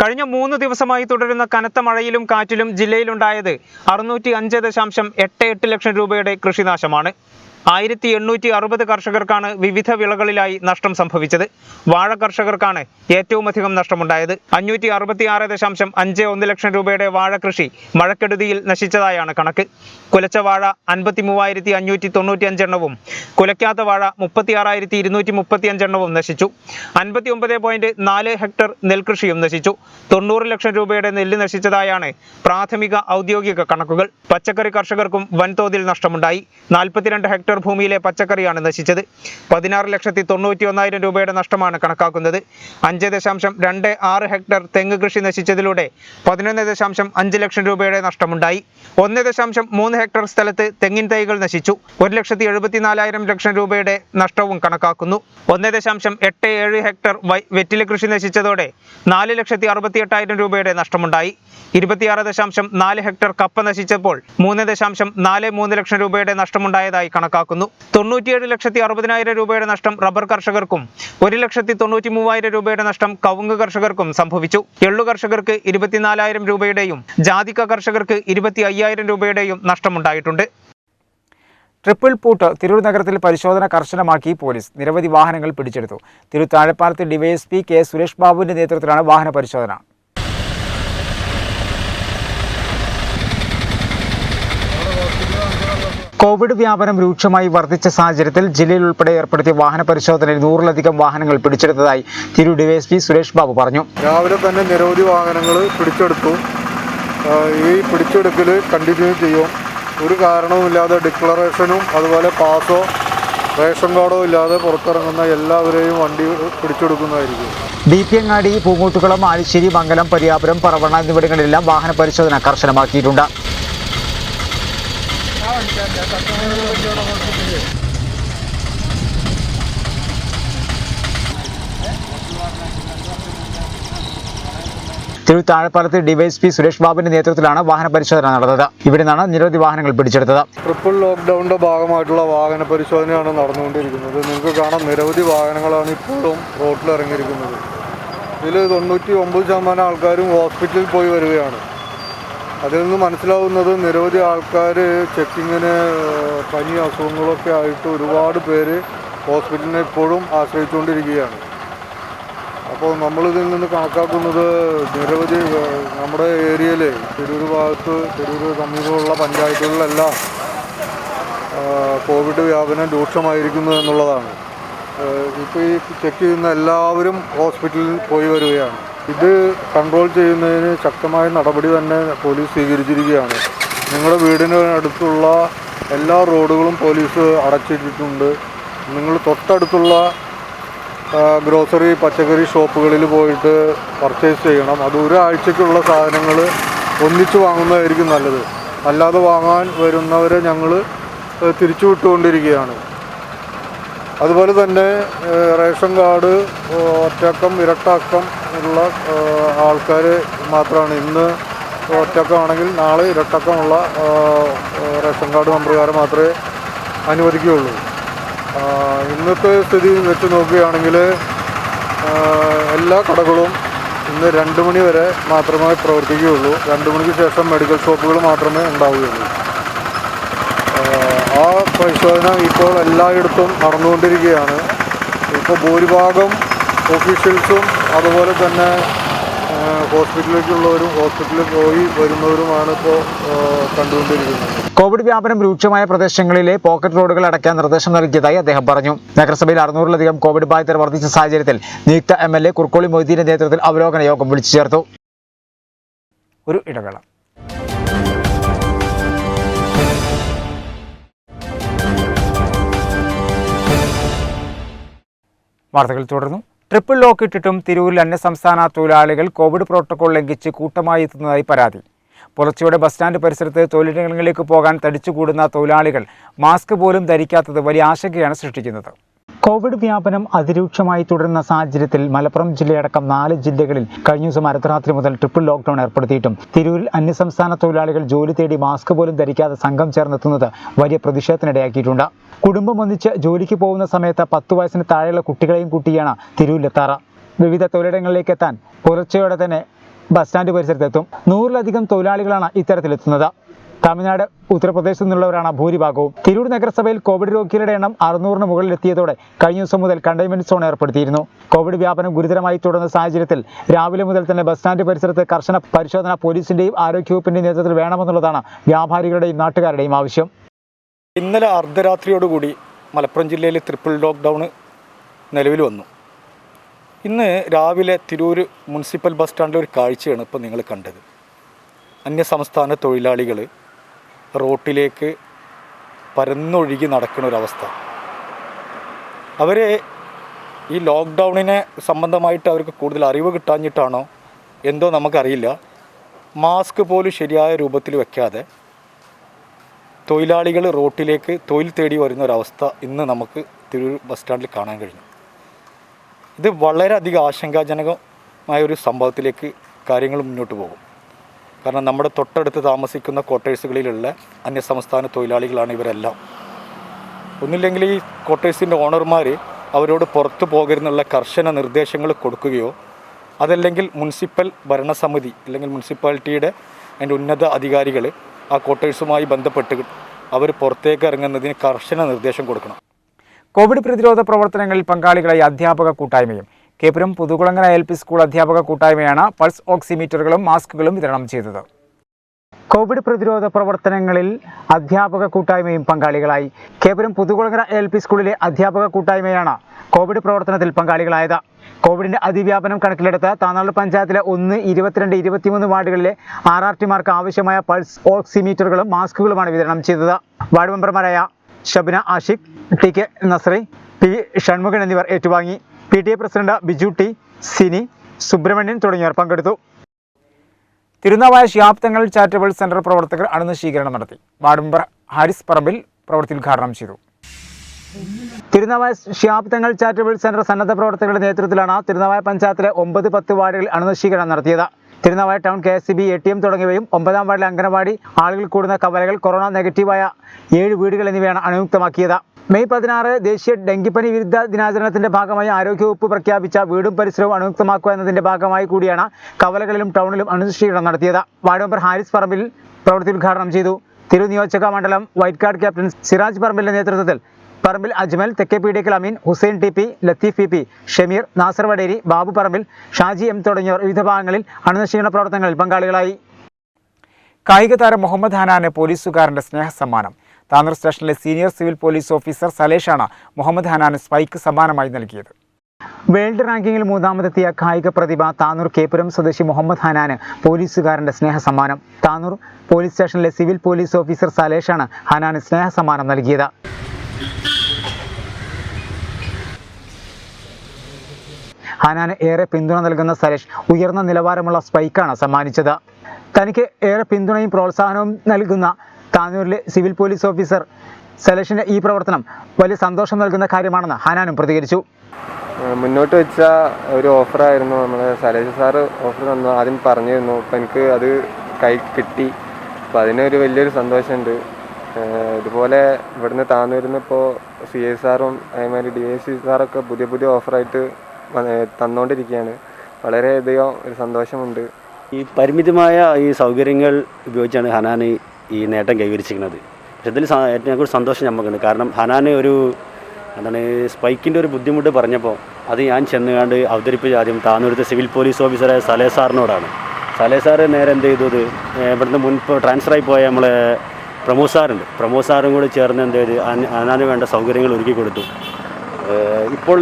കഴിഞ്ഞ 3 ദിവസമായി തുടരുന്ന കനത്ത മഴയിലും കാറ്റിലും ജില്ലയിലുണ്ടായത് 605.88 ലക്ഷം രൂപയുടെ കൃഷിനാശമാണ്. 1860 കർഷകർക്കാണ് വിവിധ വിളകളിലായി നഷ്ടം സംഭവിച്ചത്. വാഴ കർഷകർക്കാണ് ഏറ്റവുമധികം നഷ്ടമുണ്ടായത്. 566.51 ലക്ഷം രൂപയുടെ വാഴ കൃഷി മഴക്കെടുതിയിൽ നശിച്ചതായാണ് കണക്ക്. കുലച്ച വാഴ 53,595 എണ്ണവും കുലയ്ക്കാത്ത വാഴ 36,235 എണ്ണവും നശിച്ചു. 59.4 ഹെക്ടർ നെൽകൃഷിയും നശിച്ചു. 90 ലക്ഷം രൂപയുടെ നെല്ല് നശിച്ചതായാണ് പ്രാഥമിക ഔദ്യോഗിക കണക്കുകൾ. പച്ചക്കറി കർഷകർക്കും വൻതോതിൽ നഷ്ടമുണ്ടായി. 42 ഹെക്ടർ ഭൂമിയിലെ പച്ചക്കറിയാണ് നശിച്ചത്. 16,91,000 രൂപയുടെ നഷ്ടമാണ് കണക്കാക്കുന്നത്. 5.26 ഹെക്ടർ തെങ്ങ് കൃഷി നശിച്ചതിലൂടെ 11.5 ലക്ഷം രൂപയുടെ നഷ്ടമുണ്ടായി. 1.3 ഹെക്ടർ സ്ഥലത്ത് തെങ്ങിൻ തൈകൾ നശിച്ചു. 1,74,000 ലക്ഷം രൂപയുടെ നഷ്ടവും കണക്കാക്കുന്നു. 1.87 ഹെക്ടർ വെറ്റില കൃഷി നശിച്ചതോടെ 4,68,000 രൂപയുടെ നഷ്ടമുണ്ടായി. 26.4 ഹെക്ടർ കപ്പ നശിച്ചപ്പോൾ 3.43 ലക്ഷം രൂപയുടെ നഷ്ടമുണ്ടായതായി കണക്കാക്കുന്നു. 97,60,000 രൂപയുടെ നഷ്ടം റബ്ബർ കർഷകർക്കും 1,93,000 രൂപയുടെ നഷ്ടം കവുങ്ങ് കർഷകർക്കും സംഭവിച്ചു. എള്ളു കർഷകർക്ക് 24,000 രൂപയുടെയും ജാതിക്ക കർഷകർക്ക് 25,000 രൂപയുടെയും നഷ്ടമുണ്ടായിട്ടുണ്ട്. ട്രിപ്പിൾ പൂട്ട് തിരൂർ നഗരത്തിൽ പരിശോധന കർശനമാക്കി പോലീസ്. നിരവധി വാഹനങ്ങൾ പിടിച്ചെടുത്തു. തിരൂർ താഴെപ്പാലത്ത് DYSP K സുരേഷ് ബാബുവിന്റെ നേതൃത്വത്തിലാണ് വാഹന പരിശോധന. കോവിഡ് വ്യാപനം രൂക്ഷമായി വർദ്ധിച്ച സാഹചര്യത്തിൽ ജില്ലയിൽ ഉൾപ്പെടെ ഏർപ്പെടുത്തിയ വാഹന പരിശോധനയിൽ 100-ലധികം വാഹനങ്ങൾ പിടിച്ചെടുത്തതായി തിരൂർ DYSP സുരേഷ് ബാബു പറഞ്ഞു. രാവിലെ തന്നെ നിരവധി വാഹനങ്ങൾ പിടിച്ചെടുത്തു. ഈ പിടിച്ചെടുക്കൽ കണ്ടിന്യൂ ചെയ്യും. ഒരു കാരണവുമില്ലാതെ ഡിക്ലറേഷനും അതുപോലെ പാസോ റേഷൻ കാർഡോ ഇല്ലാതെ പുറത്തിറങ്ങുന്ന എല്ലാവരെയും വണ്ടി പിടിച്ചെടുക്കുന്നതായിരിക്കും. BP അങ്ങാടി, പൂങ്ങോട്ടുകുളം, ആലിശ്ശേരി, മംഗലം, പരിയാപുരം, പറവണ എന്നിവിടങ്ങളിലെല്ലാം വാഹന പരിശോധന കർശനമാക്കിയിട്ടുണ്ട്. തിരൂർ താഴെപ്പാലത്ത് DYSP സുരേഷ് ബാബുവിന്റെ നേതൃത്വത്തിലാണ് വാഹന പരിശോധന നടന്നത്. ഇവിടെ നിന്നാണ് നിരവധി വാഹനങ്ങൾ പിടിച്ചെടുത്തത്. ട്രിപ്പിൾ ലോക്ക്ഡൌണിന്റെ ഭാഗമായിട്ടുള്ള വാഹന പരിശോധനയാണ് നടന്നുകൊണ്ടിരിക്കുന്നത്. നിങ്ങൾക്ക് കാണാം, നിരവധി വാഹനങ്ങളാണ് ഇപ്പോഴും റോഡിൽ ഇറങ്ങിയിരിക്കുന്നത്. ഇതിൽ 99% ആൾക്കാരും ഹോസ്പിറ്റലിൽ പോയി വരികയാണ്. അതിൽ നിന്ന് മനസ്സിലാവുന്നത് നിരവധി ആൾക്കാർ ചെക്കിങ്ങിന് പനി അസുഖങ്ങളൊക്കെ ആയിട്ട് ഒരുപാട് പേര് ഹോസ്പിറ്റലിനെ ഇപ്പോഴും ആശ്രയിച്ചുകൊണ്ടിരിക്കുകയാണ്. അപ്പോൾ നമ്മളിതിൽ നിന്ന് കണക്കാക്കുന്നത് നിരവധി നമ്മുടെ ഏരിയയിൽ തിരൂർ ഭാഗത്ത് തിരൂർ സമീപമുള്ള പഞ്ചായത്തുകളിലെല്ലാം കോവിഡ് വ്യാപനം രൂക്ഷമായിരിക്കുന്നു എന്നുള്ളതാണ്. ഇപ്പോൾ ഈ ചെക്ക് ചെയ്യുന്ന എല്ലാവരും ഹോസ്പിറ്റലിൽ പോയി വരികയാണ്. ഇത് കൺട്രോൾ ചെയ്യുന്നതിന് ശക്തമായ നടപടി തന്നെ പോലീസ് സ്വീകരിച്ചിരിക്കുകയാണ്. നിങ്ങളുടെ വീടിന് അടുത്തുള്ള എല്ലാ റോഡുകളും പോലീസ് അടച്ചിട്ടിട്ടുണ്ട്. നിങ്ങൾ തൊട്ടടുത്തുള്ള ഗ്രോസറി പച്ചക്കറി ഷോപ്പുകളിൽ പോയിട്ട് പർച്ചേസ് ചെയ്യണം. അത് ഒരാഴ്ചയ്ക്കുള്ള സാധനങ്ങൾ ഒന്നിച്ച് വാങ്ങുന്നതായിരിക്കും നല്ലത്. അല്ലാതെ വാങ്ങാൻ വരുന്നവരെ ഞങ്ങൾ തിരിച്ചു വിട്ടുകൊണ്ടിരിക്കുകയാണ്. അതുപോലെ തന്നെ റേഷൻ കാർഡ് ഒറ്റക്കം ഇരട്ടക്കം ഉള്ള ആൾക്കാർ മാത്രമാണ്. ഇന്ന് ഒറ്റക്കമാണെങ്കിൽ നാളെ ഇരട്ടക്കമുള്ള റേഷൻ കാർഡ് നമ്പറുകാരെ മാത്രമേ അനുവദിക്കുകയുള്ളൂ. ഇന്നത്തെ സ്ഥിതി വെച്ച് നോക്കുകയാണെങ്കിൽ എല്ലാ കടകളും ഇന്ന് 2 മണി വരെ മാത്രമേ പ്രവർത്തിക്കുകയുള്ളൂ. 2 മണിക്ക് ശേഷം മെഡിക്കൽ ഷോപ്പുകൾ മാത്രമേ ഉണ്ടാവുകയുള്ളൂ. ആ പരിശോധന ഇപ്പോൾ എല്ലായിടത്തും നടന്നുകൊണ്ടിരിക്കുകയാണ്. ഇപ്പോൾ ഭൂരിഭാഗം ഓഫീഷ്യൽസും അതുപോലെ തന്നെ ഹോസ്പിറ്റലിലേക്കുള്ളവരും ഹോസ്പിറ്റലിൽ പോയി വരുന്നവരുമാണ് ഇപ്പോൾ കണ്ടുകൊണ്ടിരിക്കുന്നത്. കോവിഡ് വ്യാപനം രൂക്ഷമായ പ്രദേശങ്ങളിലെ പോക്കറ്റ് റോഡുകൾ അടയ്ക്കാൻ നിർദ്ദേശം നൽകിയതായി അദ്ദേഹം പറഞ്ഞു. നഗരസഭയിൽ 600-ലധികം കോവിഡ് ബാധിതർ വർദ്ധിച്ച സാഹചര്യത്തിൽ നിയുക്ത MLA കുർക്കോളി മൊയ്തീന്റെ നേതൃത്വത്തിൽ അവലോകന യോഗം വിളിച്ചു ചേർത്തു. ഒരു ഇടവേള. വാർത്തകൾ തുടർന്നു. ട്രിപ്പിൾ ലോക്ക് ഇട്ടിട്ടും തിരൂരിൽ അന്യസംസ്ഥാന തൊഴിലാളികൾ കോവിഡ് പ്രോട്ടോകോൾ ലംഘിച്ച് കൂട്ടമായി എത്തുന്നതായി പരാതി. പുലർച്ചെയോടെ ബസ് സ്റ്റാൻഡ് പരിസരത്ത് തൊഴിലിടങ്ങളിലേക്ക് പോകാൻ തടിച്ചുകൂടുന്ന തൊഴിലാളികൾ മാസ്ക് പോലും ധരിക്കാത്തത് വലിയ ആശങ്കയാണ് സൃഷ്ടിക്കുന്നത്. കോവിഡ് വ്യാപനം അതിരൂക്ഷമായി തുടരുന്ന സാഹചര്യത്തിൽ മലപ്പുറം ജില്ലയടക്കം 4 ജില്ലകളിൽ കഴിഞ്ഞ ദിവസം അർദ്ധരാത്രി മുതൽ ട്രിപ്പിൾ ലോക്ക്ഡൌൺ ഏർപ്പെടുത്തിയിട്ടും തിരൂരിൽ അന്യസംസ്ഥാന തൊഴിലാളികൾ ജോലി തേടി മാസ്ക് പോലും ധരിക്കാതെ സംഘം ചേർന്നെത്തുന്നത് വലിയ പ്രതിഷേധത്തിനിടയാക്കിയിട്ടുണ്ട്. കുടുംബം ഒന്നിച്ച് ജോലിക്ക് പോകുന്ന സമയത്ത് 10 വയസ്സിന് താഴെയുള്ള കുട്ടികളെയും കൂട്ടിയാണ് തിരൂരിലെത്താറ്. വിവിധ തൊഴിലിടങ്ങളിലേക്ക് എത്താൻ പുലർച്ചയോടെ തന്നെ ബസ് സ്റ്റാൻഡ് പരിസരത്തെത്തും. 100-ലധികം തൊഴിലാളികളാണ് ഇത്തരത്തിലെത്തുന്നത്. തമിഴ്നാട്, ഉത്തർപ്രദേശിൽ നിന്നുള്ളവരാണ് ഭൂരിഭാഗവും. തിരൂർ നഗരസഭയിൽ കോവിഡ് രോഗികളുടെ എണ്ണം 600-ന് മുകളിലെത്തിയതോടെ കഴിഞ്ഞ ദിവസം മുതൽ കണ്ടെയ്ൻമെന്റ് സോൺ ഏർപ്പെടുത്തിയിരുന്നു. കോവിഡ് വ്യാപനം ഗുരുതരമായി തുടരുന്ന സാഹചര്യത്തിൽ രാവിലെ മുതൽ തന്നെ ബസ് സ്റ്റാൻഡ് പരിസരത്ത് കർശന പരിശോധന പോലീസിന്റെയും ആരോഗ്യവകുപ്പിന്റെയും നേതൃത്വത്തിൽ വേണമെന്നുള്ളതാണ് വ്യാപാരികളുടെയും നാട്ടുകാരുടെയും ആവശ്യം. ഇന്നലെ അർദ്ധരാത്രിയോടുകൂടി മലപ്പുറം ജില്ലയിൽ ട്രിപ്പിൾ ലോക്ക്ഡൗൺ നിലവിൽ വന്നു. ഇന്ന് രാവിലെ തിരൂർ മുനിസിപ്പൽ ബസ് സ്റ്റാൻഡിലെ ഒരു കാഴ്ചയാണ് ഇപ്പോൾ നിങ്ങൾ കണ്ടത്. അന്യസംസ്ഥാന തൊഴിലാളികൾ റോട്ടിലേക്ക് പരന്നൊഴുകി നടക്കുന്ന ഒരവസ്ഥ. അവർ ഈ ലോക്ക്ഡൗണിനെ സംബന്ധമായിട്ട് അവർക്ക് കൂടുതൽ അറിവ് കിട്ടാഞ്ഞിട്ടാണോ എന്തോ നമുക്കറിയില്ല, മാസ്ക് പോലും ശരിയായ രൂപത്തിൽ വെക്കാതെ തൊഴിലാളികൾ റോട്ടിലേക്ക് തൊഴിൽ തേടി വരുന്ന ഒരവസ്ഥ ഇന്ന് നമുക്ക് തിരൂർ ബസ് സ്റ്റാൻഡിൽ കാണാൻ കഴിഞ്ഞു. ഇത് വളരെയധികം ആശങ്കാജനകമായ ഒരു സംഭവത്തിലേക്ക് കാര്യങ്ങൾ മുന്നോട്ട് പോകും. കാരണം നമ്മുടെ തൊട്ടടുത്ത് താമസിക്കുന്ന ക്വാർട്ടേഴ്സുകളിലുള്ള അന്യസംസ്ഥാന തൊഴിലാളികളാണ് ഇവരെല്ലാം. ഒന്നില്ലെങ്കിൽ ഈ ക്വാർട്ടേഴ്സിൻ്റെ ഓണർമാർ അവരോട് പുറത്തു പോകരുന്നുള്ള കർശന നിർദ്ദേശങ്ങൾ കൊടുക്കുകയോ അതല്ലെങ്കിൽ മുനിസിപ്പൽ ഭരണസമിതി അല്ലെങ്കിൽ മുനിസിപ്പാലിറ്റിയുടെ അതിൻ്റെ ഉന്നത അധികാരികൾ ആ ക്വാർട്ടേഴ്സുമായി ബന്ധപ്പെട്ട് അവർ പുറത്തേക്ക് ഇറങ്ങുന്നതിന് കർശന നിർദ്ദേശം കൊടുക്കണം. കോവിഡ് പ്രതിരോധ പ്രവർത്തനങ്ങളിൽ പങ്കാളികളായി അധ്യാപക കൂട്ടായ്മയും കേപ്പുരം പുതുകുളങ്ങര LP സ്കൂൾ അധ്യാപക കൂട്ടായ്മയാണ് പൾസ് ഓക്സിമീറ്ററുകളും മാസ്കുകളും വിതരണം ചെയ്തത്. കോവിഡ് പ്രതിരോധ പ്രവർത്തനങ്ങളിൽ അധ്യാപക കൂട്ടായ്മയും പങ്കാളികളായി. കേപ്പുരം പുതുകുളങ്ങര LP സ്കൂളിലെ അധ്യാപക കൂട്ടായ്മയാണ് കോവിഡ് പ്രവർത്തനത്തിൽ പങ്കാളികളായത്. കോവിഡിന്റെ അതിവ്യാപനം കണക്കിലെടുത്ത് താനാളൂർ പഞ്ചായത്തിലെ 1, 22, 23 വാർഡുകളിലെ RRTമാർക്ക് ആവശ്യമായ പൾസ് ഓക്സിമീറ്ററുകളും മാസ്കുകളുമാണ് വിതരണം ചെയ്തത്. വാർഡ് മെമ്പർമാരായ ഷബ്ന ആഷിഖ്, TK നസ്രി, P ഷൺമുഖൻ എന്നിവർ ഏറ്റുവാങ്ങി. PTA president Biju T, Sini, Subramanian തുടങ്ങിയവർ പങ്കെടുത്തു. തിരുനാവായ ശിഹാബ് തങ്ങൾ ചാരിറ്റബിൾ സെന്റർ പ്രവർത്തകർ അണുനശീകരണം നടത്തി. വാർഡ് മെമ്പർ ഹാരിസ് പറമ്പിൽ പ്രവൃത്തി ഉദ്ഘാടനം ചെയ്തു. തിരുനാവായ ശിഹാബ് തങ്ങൾ ചാരിറ്റബിൾ സെന്റർ സന്നദ്ധ പ്രവർത്തകരുടെ നേതൃത്വത്തിലാണ് തിരുനാവായ പഞ്ചായത്തിലെ 9, 10 വാർഡുകളിൽ അണുനശീകരണം നടത്തിയത്. തിരുനാവായ ടൗൺ KSCB, ATM തുടങ്ങിയവയും 9-ാം വാർഡിലെ അംഗനവാടി, ആളുകൾ കൂടുന്ന കവലകൾ, കൊറോണ നെഗറ്റീവായ 7 വീടുകൾ എന്നിവയാണ് അണുമുക്തമാക്കിയത്. മെയ് 16 ദേശീയ ഡെങ്കിപ്പനി വിരുദ്ധ ദിനാചരണത്തിന്റെ ഭാഗമായി ആരോഗ്യവകുപ്പ് പ്രഖ്യാപിച്ച വീടും പരിസരവും അണുമുക്തമാക്കുക എന്നതിന്റെ ഭാഗമായി കൂടിയാണ് കവലകളിലും ടൗണിലും അണുനശീകരണം നടത്തിയത്. വാർഡ് മെമ്പർ ഹാരിസ് പറമ്പിൽ പ്രവൃത്തി ഉദ്ഘാടനം ചെയ്തു. തിരൂർ നിയോജക മണ്ഡലം വൈറ്റ് കാർഡ് ക്യാപ്റ്റൻ സിറാജ് പറമ്പിലിന്റെ നേതൃത്വത്തിൽ പറമ്പിൽ അജ്മൽ, തെക്കേ പീഡിയക്കൽ അമീൻ, ഹുസൈൻ TP, ലത്തീഫ് PP, ഷമീർ, നാസർ വടേരി, ബാബു പറമ്പിൽ, ഷാജി M തുടങ്ങിയവർ വിവിധ ഭാഗങ്ങളിൽ അണുനശീകരണ പ്രവർത്തനങ്ങളിൽ പങ്കാളികളായി. കായിക താരം മുഹമ്മദ് ഹനാന് പോലീസുകാരന്റെ സ്നേഹ സമ്മാനം. താനൂർ സ്റ്റേഷനിലെ സീനിയർ സിവിൽ പോലീസ് ഓഫീസർ സലേഷാണ് മുഹമ്മദ് ഹനാന് സ്പൈക്ക് സമ്മാനമായി നൽകിയത്. വേൾഡ് റാങ്കിങ്ങിൽ 3ാമതെത്തിയ കായിക പ്രതിഭ താനൂർ കേപ്പുരം സ്വദേശി മുഹമ്മദ് ഹനാന് പോലീസുകാരന്റെ സ്നേഹ സമ്മാനം. താനൂർ പോലീസ് സ്റ്റേഷനിലെ സിവിൽ പോലീസ് ഓഫീസർ സലേഷാണ് ഹനാന് സ്നേഹ സമ്മാനം നൽകിയത്. ഹനാന് ഏറെ പിന്തുണ നൽകുന്ന സലേഷ് ഉയർന്ന നിലവാരമുള്ള സ്പൈക്കാണ് സമ്മാനിച്ചത്. തനിക്ക് ഏറെ പിന്തുണയും പ്രോത്സാഹനവും നൽകുന്ന താനൂരിലെ സിവിൽ പോലീസ് ഓഫീസർ സലേഷിന്റെ ഈ പ്രവർത്തനം വലിയ സന്തോഷം നൽകുന്ന കാര്യമാണെന്ന് ഹനാനും പ്രതികരിച്ചു. മുന്നോട്ട് വെച്ച ഒരു ഓഫറായിരുന്നു. നമ്മളെ സലേഷ് സാറ് ഓഫർ തന്നു, ആദ്യം പറഞ്ഞിരുന്നു. അപ്പം എനിക്ക് അത് കൈ കിട്ടി. അപ്പോൾ അതിനൊരു വലിയൊരു സന്തോഷമുണ്ട്. ഇതുപോലെ ഇവിടുന്ന് താന്നൂരിന്ന് ഇപ്പോൾ CI സാറും അതേമാതിരി DSP സാറൊക്കെ പുതിയ ഓഫറായിട്ട് തന്നുകൊണ്ടിരിക്കുകയാണ്. വളരെയധികം ഒരു സന്തോഷമുണ്ട്. ഈ പരിമിതമായ ഈ സൗകര്യങ്ങൾ ഉപയോഗിച്ചാണ് ഹനാൻ ഈ നേട്ടം കൈവരിച്ചിരിക്കുന്നത്. പക്ഷെ ഇതിൽ ഏറ്റവും കൂടുതൽ സന്തോഷം നമുക്കുണ്ട്. കാരണം ഹനാൻ ഒരു സ്പൈക്കിൻ്റെ ഒരു ബുദ്ധിമുട്ട് പറഞ്ഞപ്പോൾ അത് ഞാൻ ചെന്നുകൊണ്ട് അവതരിപ്പിച്ച ആദ്യം താന്നൂരത്തെ സിവിൽ പോലീസ് ഓഫീസറായ സലേ സാറിനോടാണ്. സലേ സാറ് നേരെ എന്ത് ചെയ്തത്, ഇവിടുന്ന് മുൻപ് ട്രാൻസ്ഫറായി പോയ നമ്മളെ പ്രമോദ് സാറും കൂടി ചേർന്ന് എന്ത് ചെയ്ത് ഹനാന് വേണ്ട സൗകര്യങ്ങൾ ഒരുക്കി കൊടുത്തു. ഇപ്പോൾ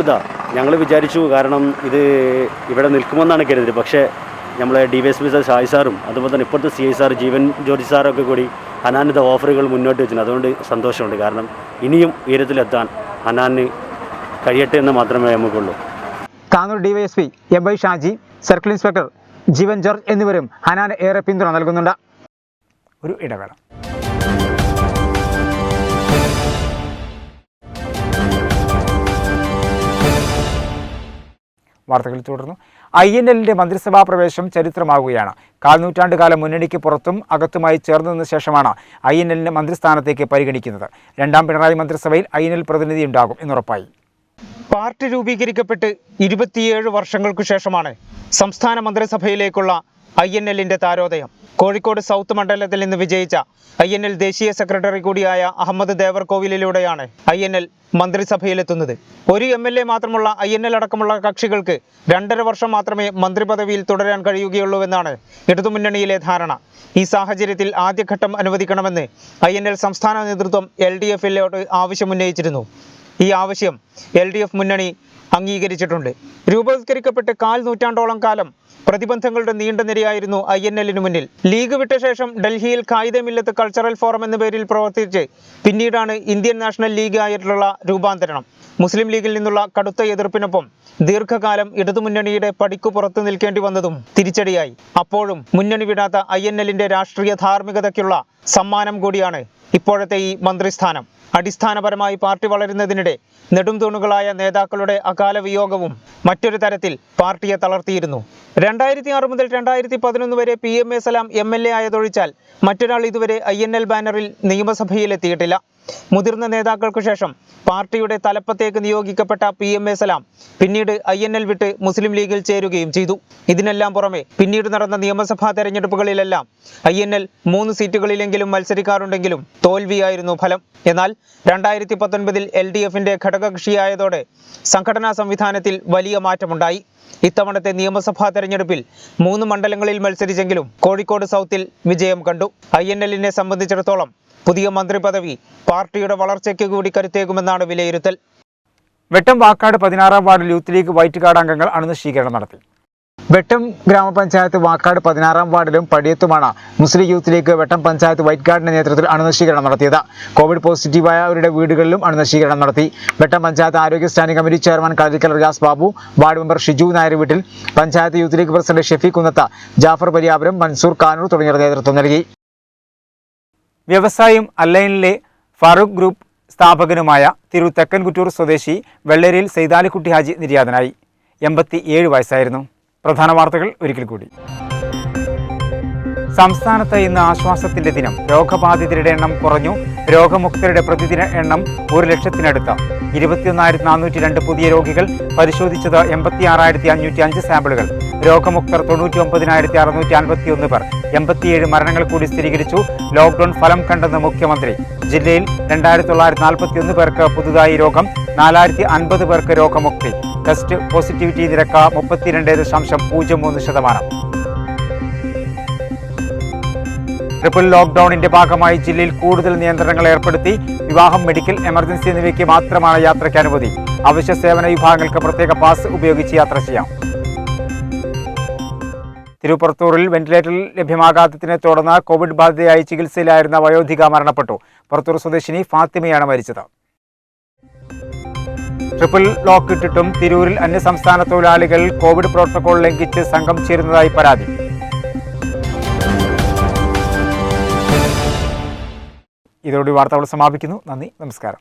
ഞങ്ങൾ വിചാരിച്ചു, കാരണം ഇത് ഇവിടെ നിൽക്കുമെന്നാണ് കരുതിയത്. പക്ഷേ നമ്മളെ DYSP സാർ ഷായ് സാറും അതുപോലെ തന്നെ ഇപ്പോഴത്തെ CI സാർ ജീവൻ ജോർജ് സാറൊക്കെ കൂടി ഹനാനിൻ്റെ ഓഫറുകൾ മുന്നോട്ട് വെച്ചിട്ടുണ്ട്. അതുകൊണ്ട് സന്തോഷമുണ്ട്. കാരണം ഇനിയും ഉയരത്തിലെത്താൻ ഹനാന് കഴിയട്ടെ എന്ന് മാത്രമേ നമുക്കുള്ളൂ. താനൂർ DYSP MY ഷാജി, സർക്കിൾ ഇൻസ്പെക്ടർ ജീവൻ ജോർജ് എന്നിവരും ഹനാന് ഏറെ പിന്തുണ നൽകുന്നുണ്ട്. ഒരു ഇടവേള. വാർത്തകൾ തുടർന്നു. INLന്റെ മന്ത്രിസഭാ പ്രവേശം ചരിത്രമാകുകയാണ്. കാൽനൂറ്റാണ്ട് കാലം മുന്നണിക്ക് പുറത്തും അകത്തുമായി ചേർന്നു നിന്ന ശേഷമാണ് INLന്റെ മന്ത്രിസ്ഥാനത്തേക്ക് പരിഗണിക്കുന്നത്. രണ്ടാം പിണറായി മന്ത്രിസഭയിൽ INL പ്രതിനിധിയുണ്ടാകും എന്നുറപ്പായി. പാർട്ടി രൂപീകരിക്കപ്പെട്ട് 27 വർഷങ്ങൾക്കു ശേഷമാണ് സംസ്ഥാന മന്ത്രിസഭയിലേക്കുള്ള INLന്റെ താരോദയം. കോഴിക്കോട് സൗത്ത് മണ്ഡലത്തിൽ നിന്ന് വിജയിച്ച INL ദേശീയ സെക്രട്ടറി കൂടിയായ അഹമ്മദ് ദേവർകോവിലിലൂടെയാണ് INL മന്ത്രിസഭയിലെത്തുന്നത്. ഒരു MLA മാത്രമുള്ള INL അടക്കമുള്ള കക്ഷികൾക്ക് 2.5 വർഷം മാത്രമേ മന്ത്രിപദവിയിൽ തുടരാൻ കഴിയുകയുള്ളൂവെന്നാണ് ഇടതുമുന്നണിയിലെ ധാരണ. ഈ സാഹചര്യത്തിൽ ആദ്യഘട്ടം അനുവദിക്കണമെന്ന് INL സംസ്ഥാന നേതൃത്വം LDF-ിലോട്ട് ആവശ്യമുന്നയിച്ചിരുന്നു. ഈ ആവശ്യം LDF മുന്നണി അംഗീകരിച്ചിട്ടുണ്ട്. രൂപവത്കരിക്കപ്പെട്ട് 1/4 നൂറ്റാണ്ടോളം കാലം പ്രതിബന്ധങ്ങളുടെ നീണ്ട നിരയായിരുന്നു INLന് മുന്നിൽ. ലീഗ് വിട്ട ശേഷം ഡൽഹിയിൽ ഖായിദെ മില്ലത്ത് കൾച്ചറൽ ഫോറം എന്ന പേരിൽ പ്രവർത്തിച്ച് പിന്നീടാണ് ഇന്ത്യൻ നാഷണൽ ലീഗ് ആയിട്ടുള്ള രൂപാന്തരണം. മുസ്ലിം ലീഗിൽ നിന്നുള്ള കടുത്ത എതിർപ്പിനൊപ്പം ദീർഘകാലം ഇടതുമുന്നണിയുടെ പടിക്കു പുറത്തു നിൽക്കേണ്ടി വന്നതും തിരിച്ചടിയായി. അപ്പോഴും മുന്നണി വിടാത്ത INLന്റെ രാഷ്ട്രീയ ധാർമ്മികതയ്ക്കുള്ള സമ്മാനം കൂടിയാണ് ഇപ്പോഴത്തെ ഈ മന്ത്രിസ്ഥാനം. അടിസ്ഥാനപരമായി പാർട്ടി വളരുന്നതിനിടെ നെടുംതൂണുകളായ നേതാക്കളുടെ അകാല വിയോഗവും മറ്റൊരു തരത്തിൽ പാർട്ടിയെ തളർത്തിയിരുന്നു. 2006 മുതൽ 2011 വരെ PMA സലാം MLA ആയതൊഴിച്ചാൽ മറ്റൊരാൾ ഇതുവരെ INL ബാനറിൽ നിയമസഭയിലെത്തിയിട്ടില്ല. മുതിർന്ന നേതാക്കൾക്കു ശേഷം പാർട്ടിയുടെ തലപ്പത്തേക്ക് നിയോഗിക്കപ്പെട്ട PMA സലാം പിന്നീട് INL വിട്ട് മുസ്ലിം ലീഗിൽ ചേരുകയും ചെയ്തു. ഇതിനെല്ലാം പുറമെ പിന്നീട് നടന്ന നിയമസഭാ തെരഞ്ഞെടുപ്പുകളിലെല്ലാം INL 3 സീറ്റുകളിലെങ്കിലും മത്സരിക്കാറുണ്ടെങ്കിലും തോൽവിയായിരുന്നു ഫലം. എന്നാൽ 2019 LDF-ന്റെ ഘടകകക്ഷിയായതോടെ സംഘടനാ സംവിധാനത്തിൽ വലിയ മാറ്റമുണ്ടായി. ഇത്തവണത്തെ നിയമസഭാ തെരഞ്ഞെടുപ്പിൽ 3 മണ്ഡലങ്ങളിൽ മത്സരിച്ചെങ്കിലും കോഴിക്കോട് സൗത്തിൽ വിജയം കണ്ടു. INLനെ സംബന്ധിച്ചിടത്തോളം പുതിയ മന്ത്രിപദവി പാർട്ടിയുടെ വളർച്ചയ്ക്ക് കൂടി കരുത്തേകുമെന്നാണ് വിലയിരുത്തൽ. വെട്ടം വാക്കാട് 16-ാം വാർഡിൽ യൂത്ത് ലീഗ് വൈറ്റ് കാർഡ് അംഗങ്ങൾ അണുനശീകരണം നടത്തി. വെട്ടം ഗ്രാമപഞ്ചായത്ത് വാക്കാട് 16-ാം വാർഡിലും പടിയത്തുമാണ് മുസ്ലിം യൂത്ത് ലീഗ് വെട്ടം പഞ്ചായത്ത് വൈറ്റ് കാർഡിന്റെ നേതൃത്വത്തിൽ അണുനശീകരണം നടത്തിയത്. കോവിഡ് പോസിറ്റീവായവരുടെ വീടുകളിലും അണുനശീകരണം നടത്തി. വെട്ടം പഞ്ചായത്ത് ആരോഗ്യ standing committee chairman Kalarikkal Riyas Babu, ward member Shiju Nair വീട്ടിൽ, panchayat youth league president Shefeeq കുന്നത്ത, ജാഫർ പരിയാപുരം, മൻസൂർ കാനൂർ തുടങ്ങിയവർ നേതൃത്വം നൽകി. വ്യവസായം അല്ലൈനിലെ ഫാറൂഖ് ഗ്രൂപ്പ് സ്ഥാപകനുമായ തിരു തെക്കൻകുറ്റൂർ സ്വദേശി വെള്ളേരിയിൽ സൈതാലിക്കുട്ടി ഹാജി നിര്യാതനായി. 87 വയസ്സായിരുന്നു. പ്രധാന വാർത്തകൾ ഒരിക്കൽ കൂടി. സംസ്ഥാനത്ത് ഇന്ന് ആശ്വാസത്തിന്റെ ദിനം. രോഗബാധിതരുടെ എണ്ണം കുറഞ്ഞു. രോഗമുക്തരുടെ പ്രതിദിന എണ്ണം 1 ലക്ഷത്തിനടുത്ത്. 21,402 പുതിയ രോഗികൾ. പരിശോധിച്ചത് 86,505 സാമ്പിളുകൾ. രോഗമുക്തർ 99,651 പേർ. 87 മരണങ്ങൾ കൂടി സ്ഥിരീകരിച്ചു. ലോക്ഡൌൺ ഫലം കണ്ടെന്ന് മുഖ്യമന്ത്രി. ജില്ലയിൽ 2,941 പേർക്ക് പുതുതായി രോഗം. 4,050 പേർക്ക് രോഗമുക്തി. ടെസ്റ്റ് പോസിറ്റിവിറ്റി നിരക്ക് 32.03%. ട്രിപ്പിൾ ലോക്ഡൌണിന്റെ ഭാഗമായി ജില്ലയിൽ കൂടുതൽ നിയന്ത്രണങ്ങൾ ഏർപ്പെടുത്തി. വിവാഹം, മെഡിക്കൽ, എമർജൻസി എന്നിവയ്ക്ക് മാത്രമാണ് യാത്രയ്ക്ക് അനുമതി. അവശ്യ സേവന വിഭാഗങ്ങൾക്ക് പ്രത്യേക പാസ് ഉപയോഗിച്ച് യാത്ര ചെയ്യാം. തിരുപ്പുറത്തൂരിൽ വെന്റിലേറ്ററിൽ ലഭ്യമാകാത്തതിനെ തുടർന്ന് കോവിഡ് ബാധിതയായി ചികിത്സയിലായിരുന്ന വയോധിക മരണപ്പെട്ടു. പുറത്തൂർ സ്വദേശിനി ഫാത്തിമയാണ് മരിച്ചത്. ട്രിപ്പിൾ ലോക്ക് ഇട്ടിട്ടും തിരൂരിൽ അന്യസംസ്ഥാന തൊഴിലാളികൾ കോവിഡ് പ്രോട്ടോകോൾ ലംഘിച്ച് സംഘം ചേരുന്നതായി പരാതി. ഇതോടെ വാർത്തകൾ സമാപിക്കുന്നു. നന്ദി, നമസ്കാരം.